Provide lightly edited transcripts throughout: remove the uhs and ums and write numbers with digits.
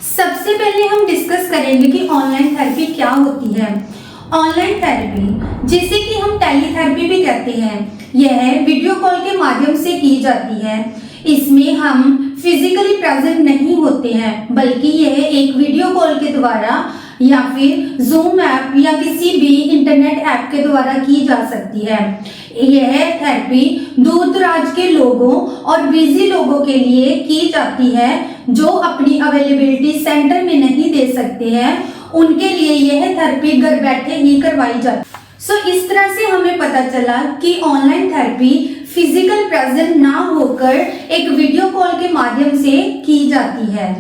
सबसे पहले हम डिस्कस करेंगे कि ऑनलाइन थेरेपी क्या होती है। ऑनलाइन थेरेपी, जिसे कि हम टेलीथेरेपी भी कहते हैं, यह वीडियो कॉल के माध्यम से की जाती है। इसमें हम फिजिकली प्रेजेंट नहीं होते हैं, बल्कि यह एक वीडियो कॉल के द्वारा या फिर जूम ऐप या किसी भी इंटरनेट ऐप के द्वारा की जा सकती है। यह थेरेपी दूर दराज के लोगों और बिजी लोगों के लिए की जाती है जो अपनी अवेलेबिलिटी सेंटर में नहीं दे सकते हैं। उनके लिए यह थेरेपी घर बैठे ही करवाई जाती है। इस तरह से हमें पता चला कि ऑनलाइन थेरेपी फिजिकल प्रेजेंट ना होकर एक वीडियो कॉल के माध्यम से की जाती है।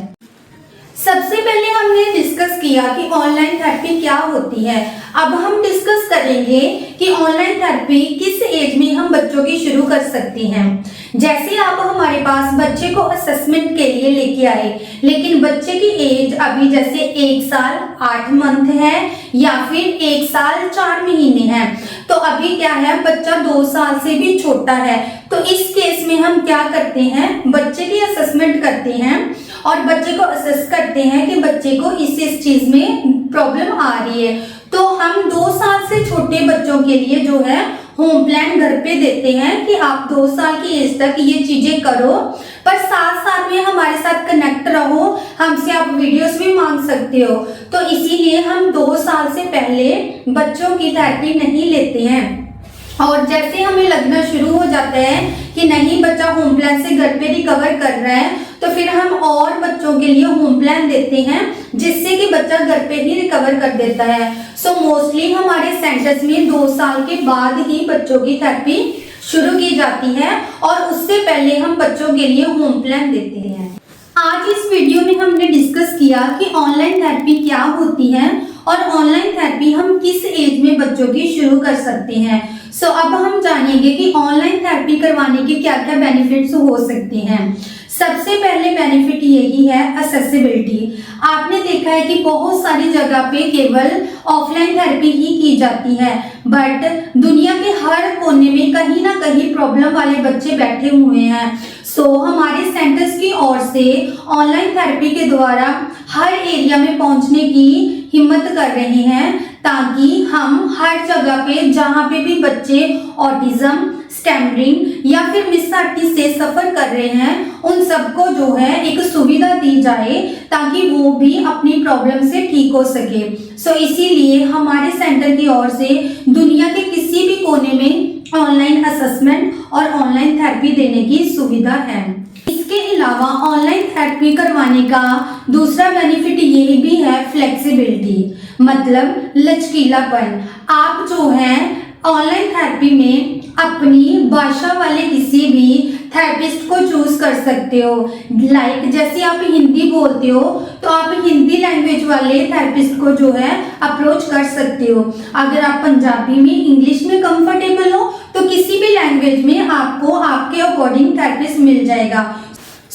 सबसे पहले हमने डिस्कस किया कि ऑनलाइन थेरेपी क्या होती है। अब हम डिस्कस करेंगे कि ऑनलाइन थेरेपी किस एज में हम बच्चों की शुरू कर सकते हैं। जैसे आप हमारे पास बच्चे को असेसमेंट के लिए लेके आए, लेकिन बच्चे की एज अभी जैसे 1 साल 8 मंथ है या फिर 1 साल 4 महीने है, तो अभी क्या है, बच्चा 2 साल से भी छोटा है। तो इस केस में हम क्या करते हैं, बच्चे की असेसमेंट करते हैं और बच्चे को असेस करते हैं कि बच्चे को इस चीज में प्रॉब्लम आ रही है। तो हम 2 साल से छोटे बच्चों के लिए जो है होम प्लान घर पे देते हैं कि आप 2 साल की एज तक ये चीजें करो, पर साथ में हमारे साथ कनेक्ट रहो, हमसे आप वीडियोस भी मांग सकते हो। तो इसीलिए हम 2 साल से पहले बच्चों की थेरेपी नहीं लेते हैं। और जैसे हमें लगना शुरू हो जाता है कि नहीं, बच्चा होम प्लान से घर पे रिकवर कर रहा है, तो फिर हम और बच्चों के लिए होम प्लान देते हैं जिससे कि बच्चा घर पे ही रिकवर कर देता है। मोस्टली हमारे सेंटर्स में 2 साल के बाद ही बच्चों की थेरेपी शुरू की जाती है और उससे पहले हम बच्चों के लिए होम प्लान देते हैं। आज इस वीडियो में हमने डिस्कस किया कि ऑनलाइन थेरेपी क्या होती है और ऑनलाइन थेरेपी हम किस एज में बच्चों की शुरू कर सकते हैं। अब हम जानेंगे कि ऑनलाइन थेरेपी करवाने के क्या क्या बेनिफिट्स हो सकते हैं। सबसे पहले बेनिफिट यही है असेसिबिलिटी। आपने देखा है कि बहुत सारी जगह पे केवल ऑफलाइन थेरेपी ही की जाती है, बट दुनिया के हर कोने में कहीं ना कहीं प्रॉब्लम वाले बच्चे बैठे हुए हैं। हमारे सेंटर्स की ओर से ऑनलाइन थेरेपी के द्वारा हर एरिया में पहुंचने की हिम्मत कर रहे हैं, ताकि हम हर जगह पे जहाँ पे भी बच्चे ऑटिज्म, स्टैमरिंग या फिर मिसआर्टी से सफर कर रहे हैं, उन सबको जो है एक सुविधा दी जाए ताकि वो भी अपनी प्रॉब्लम से ठीक हो सके। इसीलिए हमारे सेंटर की ओर से दुनिया के किसी भी कोने में ऑनलाइन असेसमेंट और ऑनलाइन थेरेपी देने की सुविधा है। इसके अलावा ऑनलाइन थेरेपी करवाने का दूसरा बेनिफिट ये भी है फ्लेक्सिबिलिटी, मतलब लचकीलापन। आप जो है ऑनलाइन थेरेपी में अपनी भाषा वाले किसी भी थेरेपिस्ट को चूज कर सकते हो। जैसे आप हिंदी बोलते हो तो आप हिंदी लैंग्वेज वाले थेरेपिस्ट को जो है अप्रोच कर सकते हो। अगर आप पंजाबी में, इंग्लिश में कंफर्टेबल हो तो किसी भी लैंग्वेज में आपको आपके अकॉर्डिंग थेरेपिस्ट मिल जाएगा।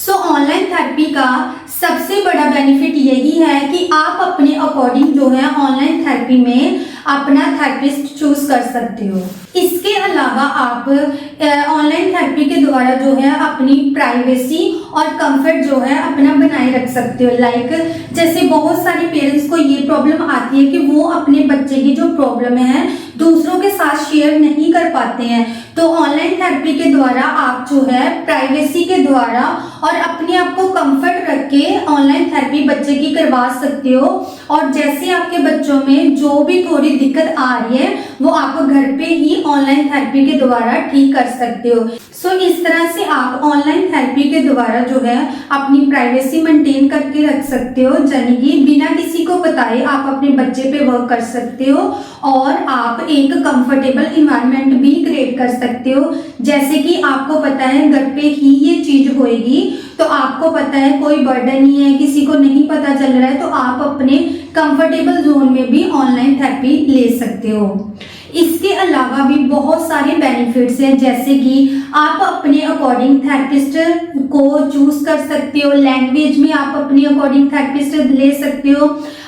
ऑनलाइन थेरेपी का सबसे बड़ा बेनिफिट यही है कि आप अपने अकॉर्डिंग जो है ऑनलाइन थेरेपी में अपना थेरेपिस्ट चूज कर सकते हो। इसके अलावा आप ऑनलाइन थेरेपी के द्वारा जो है अपनी प्राइवेसी और कंफर्ट जो है अपना बनाए रख सकते हो। जैसे बहुत सारे पेरेंट्स को ये प्रॉब्लम आती है कि वो अपने बच्चे की जो प्रॉब्लम है दूसरों के साथ शेयर नहीं कर पाते हैं। तो ऑनलाइन थेरेपी के द्वारा आप जो है प्राइवेसी के द्वारा और अपने आप को कंफर्ट रख के ऑनलाइन थेरेपी बच्चे की करवा सकते हो। और जैसे आपके बच्चों में जो भी थोड़ी दिक्कत आ रही है वो आप घर पे ही ऑनलाइन थेरेपी के द्वारा ठीक कर सकते हो। इस तरह से आप ऑनलाइन थेरेपी के द्वारा जो है अपनी प्राइवेसी मेंटेन करके रख सकते हो, यानी कि बिना किसी को बताए आप अपने बच्चे पे वर्क कर सकते हो और आप एक कंफर्टेबल इन्वायरमेंट भी क्रिएट कर सकते हो। जैसे कि आपको पता है घर पे ही ये चीज होएगी, तो आपको पता है कोई बर्डन नहीं है, किसी को नहीं पता चल रहा है, तो आप अपने कंफर्टेबल जोन में भी ऑनलाइन थेरेपी ले सकते हो। इसके अलावा भी बहुत सारे बेनिफिट्स हैं, जैसे कि आप अपने अकॉर्डिंग थेरेपिस्ट को चूज कर सकते हो, लैंग्वेज में आप अपने अकॉर्डिंग थेरेपिस्ट ले सकते हो,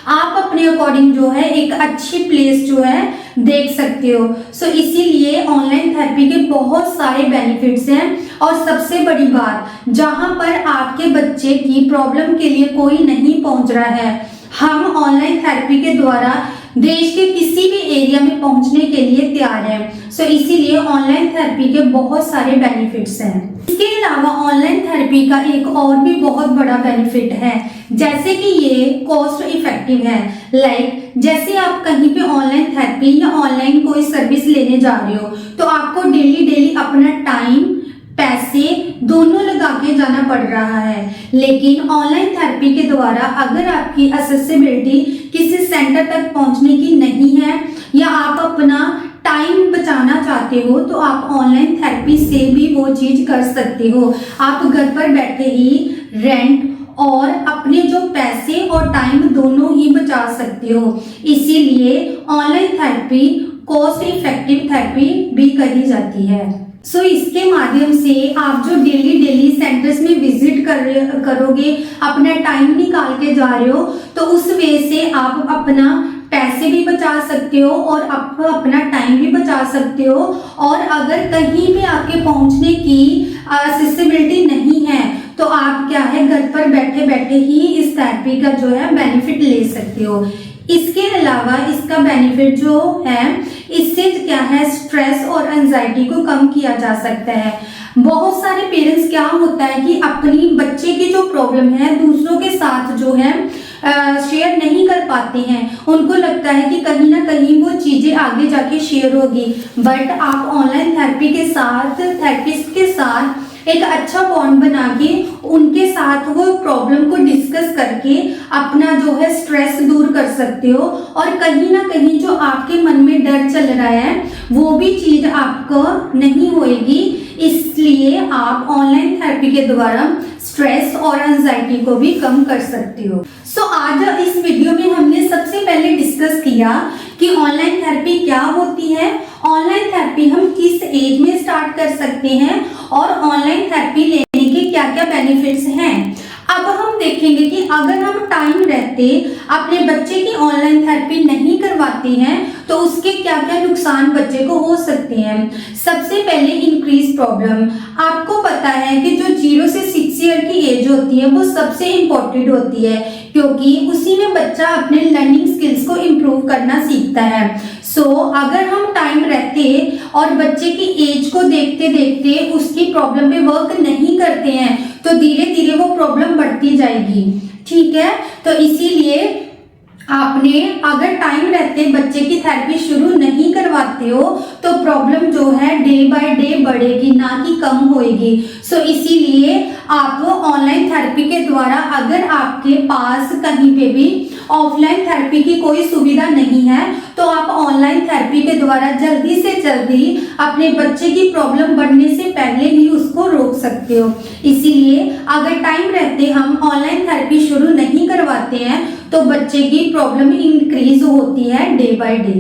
आप अपने अकॉर्डिंग जो है एक अच्छी प्लेस जो है देख सकते हो। सो इसीलिए ऑनलाइन थेरेपी के बहुत सारे बेनिफिट्स हैं। और सबसे बड़ी बात, जहां पर आपके बच्चे की प्रॉब्लम के लिए कोई नहीं पहुंच रहा है, हम ऑनलाइन थेरेपी के द्वारा देश के किसी भी एरिया में पहुंचने के लिए तैयार हैं। सो इसीलिए ऑनलाइन थेरेपी के बहुत सारे बेनिफिट्स हैं। इसके अलावा ऑनलाइन थेरेपी का एक और भी बहुत बड़ा बेनिफिट है, जैसे कि ये कॉस्ट इफेक्टिव है। लाइक जैसे आप कहीं पे ऑनलाइन थेरेपी या ऑनलाइन कोई सर्विस लेने जा रहे हो, तो आपको डेली अपना टाइम, पैसे दोनों लगा के जाना पड़ रहा है। लेकिन ऑनलाइन थेरेपी के द्वारा अगर आपकी एक्सेसिबिलिटी किसी सेंटर तक पहुंचने की नहीं है, या आप अपना टाइम बचाना चाहते हो, तो आप ऑनलाइन थेरेपी से भी वो चीज कर सकते हो। आप घर पर बैठे ही रेंट और अपने जो पैसे और टाइम दोनों ही बचा सकते हो। इसीलिए online therapy cost effective therapy भी कही जाती है। सो इसके माध्यम से आप जो डेली सेंटर्स में विजिट करोगे, अपना टाइम निकाल के जा रहे हो, तो उस वे से आप अपना पैसे भी बचा सकते हो और आप अपना टाइम भी बचा सकते हो। और अगर कहीं भी आपके पहुंचने की एक्सेसिबिलिटी नहीं है, तो आप क्या है, घर पर बैठे बैठे ही इस थेरेपी का जो है बेनिफिट ले सकते हो। इसके अलावा इसका बेनिफिट जो है, इससे क्या है, स्ट्रेस और एंजाइटी को कम किया जा सकता है। बहुत सारे पेरेंट्स क्या होता है कि अपनी बच्चे की जो प्रॉब्लम है दूसरों के साथ जो है शेयर नहीं कर पाते हैं। उनको लगता है कि कहीं ना कहीं वो चीजें आगे जाके शेयर होगी, बट आप ऑनलाइन थेरेपी के साथ, थेरेपिस्ट के साथ एक अच्छा बॉन्ड बना के उनके साथ वो प्रॉब्लम को डिस्कस करके अपना जो है स्ट्रेस दूर कर सकते हो। और कहीं ना कहीं जो आपके मन में डर चल रहा है, वो भी चीज आपको नहीं होएगी। इसलिए आप ऑनलाइन थेरेपी के द्वारा स्ट्रेस और एंजाइटी को भी कम कर सकते हो। सो आज इस वीडियो में हमने सबसे पहले डिस्कस किया कि ऑनलाइन थेरेपी क्या होती है, ऑनलाइन थेरेपी हम किस एज में स्टार्ट कर सकते हैं, और ऑनलाइन थेरेपी लेने के क्या क्या बेनिफिट्स हैं। अब हम देखेंगे कि अगर हम टाइम रहते अपने बच्चे की ऑनलाइन थेरेपी नहीं करवाते हैं, तो उसके क्या क्या नुकसान बच्चे को हो सकते हैं। सबसे पहले इंक्रीज प्रॉब्लम। आपको पता है कि जो 0 से 6 ईयर की एज होती है वो सबसे इम्पोर्टेंट होती है, क्योंकि उसी में बच्चा अपने लर्निंग स्किल्स को इम्प्रूव करना सीखता है। सो अगर हम टाइम रहते और बच्चे की एज को देखते देखते उसकी प्रॉब्लम पे वर्क नहीं करते हैं, तो धीरे धीरे वो प्रॉब्लम बढ़ती जाएगी। ठीक है, तो इसीलिए आपने अगर टाइम रहते बच्चे की थेरेपी शुरू नहीं करवाते हो, तो प्रॉब्लम जो है डे बाय डे बढ़ेगी, ना कि कम होएगी। सो इसीलिए आप ऑनलाइन थेरेपी के द्वारा, अगर आपके पास कहीं पे भी ऑफलाइन थेरेपी की कोई सुविधा नहीं है, तो आप ऑनलाइन थेरेपी के द्वारा जल्दी से जल्दी अपने बच्चे की प्रॉब्लम बढ़ने से पहले ही उसको रोक सकते हो। इसीलिए अगर टाइम रहते हम ऑनलाइन थेरेपी शुरू नहीं करवाते हैं, तो बच्चे की प्रॉब्लम इंक्रीज होती है डे बाय डे।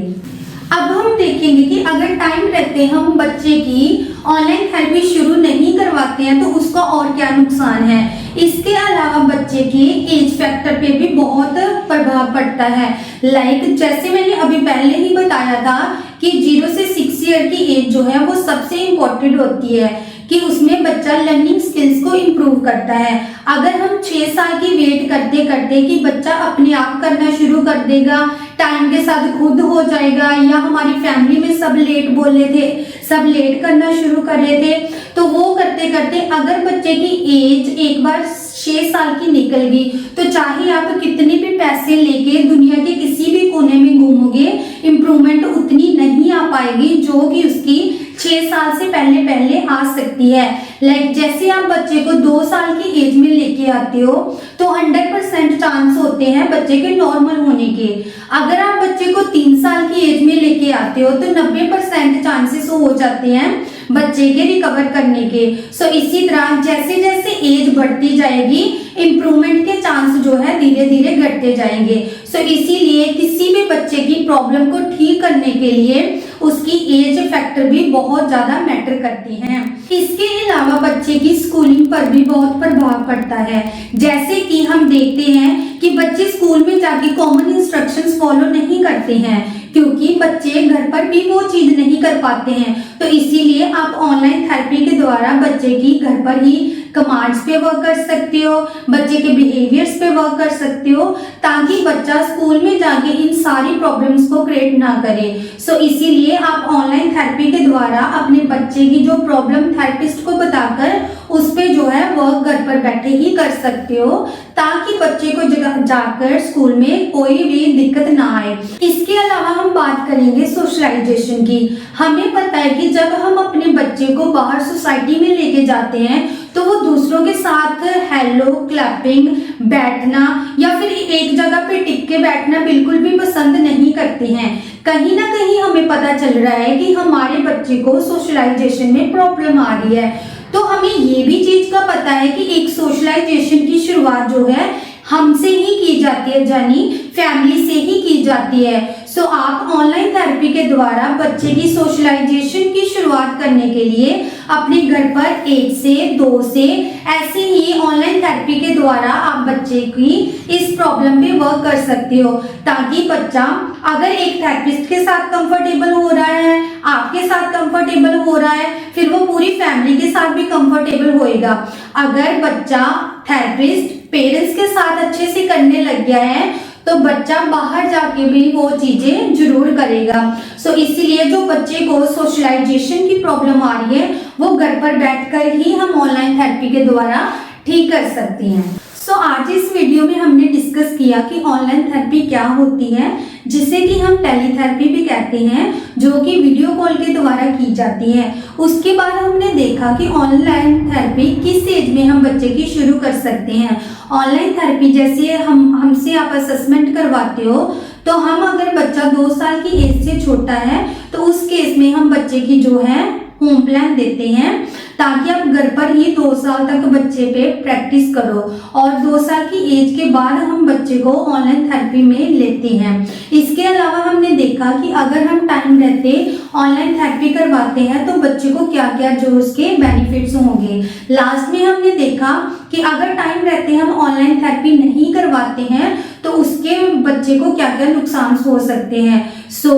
अब हम देखेंगे कि अगर टाइम रहते हम बच्चे की ऑनलाइन थेरेपी शुरू नहीं करवाते हैं, तो उसका और क्या नुकसान है। इसके अलावा बच्चे के एज फैक्टर पे भी बहुत प्रभाव पड़ता है। लाइक जैसे मैंने अभी पहले ही बताया था कि 0 से 6 ईयर की एज जो है वो सबसे इम्पोर्टेंट होती है, कि उसमें बच्चा लर्निंग स्किल्स को इम्प्रूव करता है। अगर हम 6 साल की वेट करते करते कि बच्चा अपने आप करना शुरू कर देगा, टाइम के साथ खुद हो जाएगा, या हमारी फैमिली में सब लेट बोले थे, सब लेट करना शुरू कर रहे थे, तो वो करते करते अगर बच्चे की एज एक बार 6 साल की निकल गई, तो चाहे आप कितने भी पैसे लेके दुनिया के किसी भी कोने में घूमोगे, इम्प्रूवमेंट उतनी नहीं आ पाएगी जो कि उसकी 6 साल से पहले पहले आ सकती है। लाइक जैसे आप बच्चे को 2 साल की एज में लेके आते हो, तो 100% चांस होते हैं बच्चे के नॉर्मल होने के। अगर आप बच्चे को 3 साल की एज में लेके आते हो, तो 90% चांसेस हो जाते हैं बच्चे के रिकवर करने के। सो इसी तरह जैसे जैसे एज बढ़ती जाएगी, इम्प्रूवमेंट के चांस जो है धीरे धीरे घटते जाएंगे। सो इसीलिए किसी भी बच्चे की प्रॉब्लम को ठीक करने के लिए उसकी एज फैक्टर भी बहुत ज्यादा मैटर करती हैं। इसके अलावा बच्चे की स्कूलिंग पर भी बहुत प्रभाव पड़ता है। जैसे कि हम देखते हैं कि बच्चे स्कूल में जाके कॉमन इंस्ट्रक्शंस फॉलो नहीं करते हैं, क्योंकि बच्चे घर पर भी वो चीज नहीं कर पाते हैं। तो इसीलिए आप ऑनलाइन थेरेपी के द्वारा बच्चे की घर पर ही कमांड्स पे वर्क कर सकते हो, बच्चे के बिहेवियर्स पे वर्क कर सकते हो, ताकि बच्चा स्कूल में जाके इन सारी प्रॉब्लम्स को क्रिएट ना करे। सो इसीलिए आप ऑनलाइन थेरेपी के द्वारा अपने बच्चे की जो प्रॉब्लम थेरेपिस्ट को बताकर उस पे जो है वर्क घर पर बैठे ही कर सकते हो, ताकि बच्चे को जाकर स्कूल में कोई भी दिक्कत ना आए। इसके अलावा हम बात करेंगे सोशलाइजेशन की। हमें पता है कि जब हम अपने बच्चे को बाहर सोसाइटी में लेके जाते हैं तो वो दूसरों के साथ हेलो, क्लैपिंग, बैठना या फिर एक जगह पे टिक के बैठना बिल्कुल भी पसंद नहीं करते हैं। कहीं ना कहीं हमें पता चल रहा है कि हमारे बच्चे को सोशलाइजेशन में प्रॉब्लम आ रही है। तो हमें ये भी चीज का पता है कि एक सोशलाइजेशन की शुरुआत जो है हमसे ही की जाती है, यानी फैमिली से ही की जाती है। सो आप ऑनलाइन थेरेपी के द्वारा बच्चे की सोशलाइजेशन की शुरुआत करने के लिए अपने घर पर 1 से 2 से ऐसे ही ऑनलाइन थेरेपी के द्वारा आप बच्चे की इस प्रॉब्लम पे वर्क कर सकते हो, ताकि बच्चा अगर एक थेरेपिस्ट के साथ कंफर्टेबल हो रहा है, आपके साथ कंफर्टेबल हो रहा है, फिर वो पूरी फैमिली के साथ भी कंफर्टेबल होएगा। अगर बच्चा थेरेपिस्ट पेरेंट्स के साथ अच्छे से करने लग गया है तो बच्चा बाहर जाके भी वो चीजें जरूर करेगा। सो इसीलिए जो बच्चे को सोशलाइजेशन की प्रॉब्लम आ रही है वो घर पर बैठकर ही हम ऑनलाइन थेरेपी के द्वारा ठीक कर सकते हैं। सो आज इस वीडियो में हमने डिस्कस किया कि ऑनलाइन थेरेपी क्या होती है, जिसे कि हम टेलीथेरेपी भी कहते हैं, जो कि वीडियो कॉल के द्वारा की जाती है। उसके बाद हमने देखा कि ऑनलाइन थेरेपी किस एज में हम बच्चे की शुरू कर सकते हैं। ऑनलाइन थेरेपी जैसे हमसे आप असेसमेंट करवाते हो, तो हम अगर बच्चा 2 साल की एज से छोटा है तो उस केस में हम बच्चे की जो है होम प्लान देते हैं, ताकि आप घर पर ही 2 साल तक बच्चे पे प्रैक्टिस करो, और 2 साल की एज के बाद हम बच्चे को ऑनलाइन थेरेपी में लेते हैं। इसके अलावा हमने देखा कि अगर हम टाइम रहते ऑनलाइन थेरेपी करवाते हैं तो बच्चे को क्या क्या जो उसके बेनिफिट्स होंगे। लास्ट में हमने देखा कि अगर टाइम रहते हम ऑनलाइन थेरेपी नहीं करवाते हैं तो उसके बच्चे को क्या क्या नुकसान हो सकते हैं। सो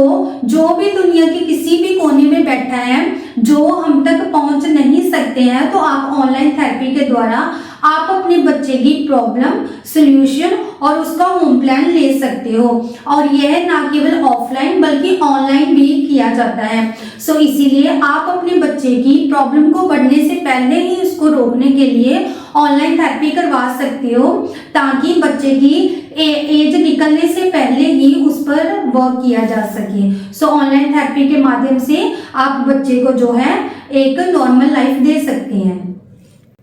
जो भी दुनिया के किसी भी कोने में बैठा है जो हम तक पहुंच नहीं सकते हैं, तो आप ऑनलाइन थेरेपी के द्वारा आप अपने बच्चे की प्रॉब्लम सॉल्यूशन और उसका होम प्लान ले सकते हो, और यह ना केवल ऑफलाइन बल्कि ऑनलाइन भी किया जाता है। सो इसीलिए आप अपने बच्चे की प्रॉब्लम को बढ़ने से पहले ही उसको रोकने के लिए ऑनलाइन थेरेपी करवा सकते हो, ताकि बच्चे की एज निकलने से पहले ही उस पर वर्क किया जा सके। सो ऑनलाइन थेरेपी के माध्यम से आप बच्चे को जो है एक नॉर्मल लाइफ दे सकते हैं।